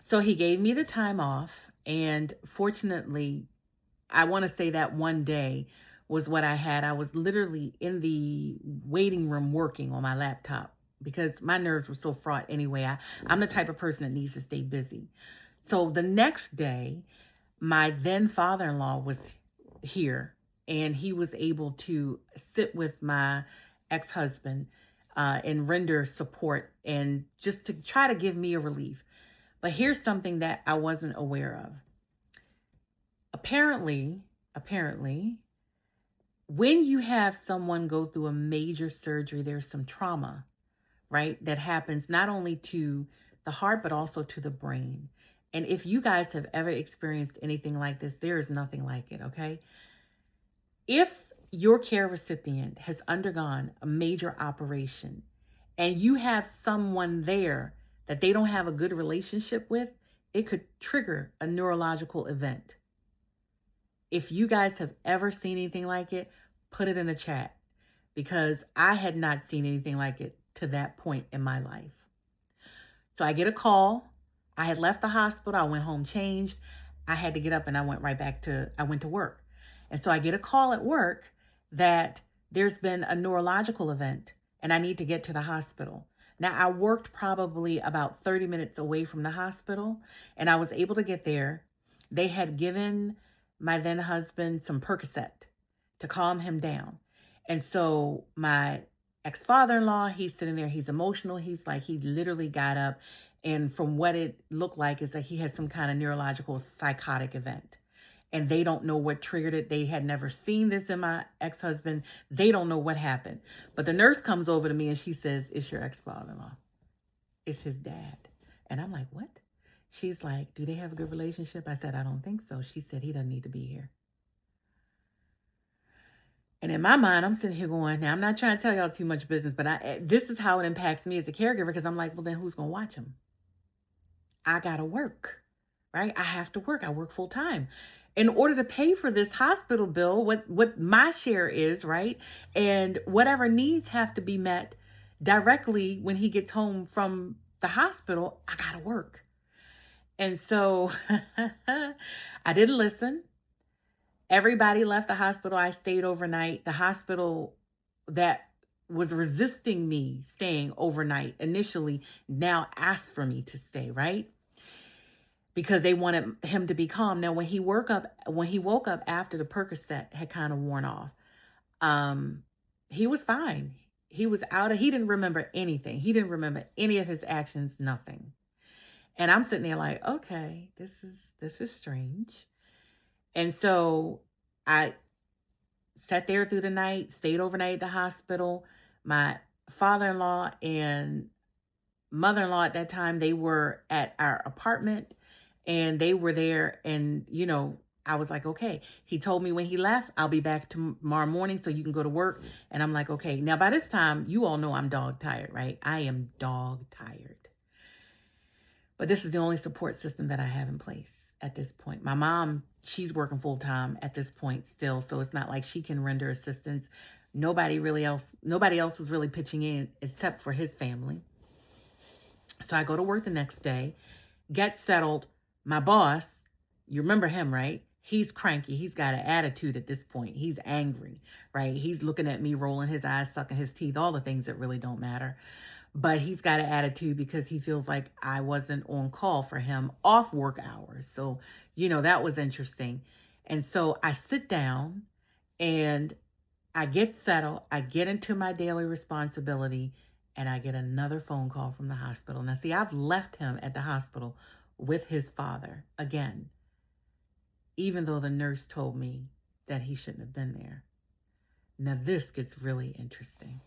So he gave me the time off. And fortunately, I want to say that one day was what I had. I was literally in the waiting room working on my laptop because my nerves were so fraught anyway. I'm the type of person that needs to stay busy. So the next day, my then father in law was here and he was able to sit with my ex husband and render support and just to try to give me a relief. But here's something that I wasn't aware of. Apparently, when you have someone go through a major surgery, there's some trauma, right? That happens not only to the heart, but also to the brain. And if you guys have ever experienced anything like this, there is nothing like it, okay? If your care recipient has undergone a major operation and you have someone there that they don't have a good relationship with, it could trigger a neurological event. If you guys have ever seen anything like it, put it in the chat because I had not seen anything like it to that point in my life. So I get a call. I had left the hospital. I went home, changed. I had to get up and I went to work. And so I get a call at work that there's been a neurological event and I need to get to the hospital. Now, I worked probably about 30 minutes away from the hospital and I was able to get there. They had given my then husband some Percocet to calm him down. And so my ex-father-in-law, he's sitting there, he's emotional. He literally got up. And from what it looked like is that he had some kind of neurological psychotic event. And they don't know what triggered it. They had never seen this in my ex-husband. They don't know what happened. But the nurse comes over to me and she says, "It's your ex-father-in-law. It's his dad." And I'm like, "What?" She's like, "Do they have a good relationship?" I said, "I don't think so." She said, "He doesn't need to be here." And in my mind, I'm sitting here going, now I'm not trying to tell y'all too much business, but this is how it impacts me as a caregiver because I'm like, well, then who's going to watch him? I got to work, right? I have to work. I work full time. In order to pay for this hospital bill, what my share is, right? And whatever needs have to be met directly when he gets home from the hospital, I got to work. And so I didn't listen. Everybody left the hospital. I stayed overnight. The hospital that was resisting me staying overnight initially now asked for me to stay, right? Because they wanted him to be calm. Now, when he woke up after the Percocet had kind of worn off, he was fine. He didn't remember anything. He didn't remember any of his actions, nothing. And I'm sitting there like, okay, this is strange. And so I sat there through the night, stayed overnight at the hospital. My father-in-law and mother-in-law at that time, they were at our apartment and they were there. And, I was like, okay. He told me when he left, "I'll be back tomorrow morning so you can go to work." And I'm like, okay. Now, by this time, you all know I'm dog tired, right? I am dog tired. But this is the only support system that I have in place at this point. My mom, she's working full time at this point still, so it's not like she can render assistance. Nobody else was really pitching in except for his family. So I go to work the next day, get settled. My boss, you remember him, right? He's cranky. He's got an attitude at this point. He's angry, right? He's looking at me, rolling his eyes, sucking his teeth, all the things that really don't matter. But he's got an attitude because he feels like I wasn't on call for him off work hours. So, that was interesting. And so I sit down and I get settled. I get into my daily responsibility and I get another phone call from the hospital. Now, see, I've left him at the hospital with his father again, even though the nurse told me that he shouldn't have been there. Now, this gets really interesting.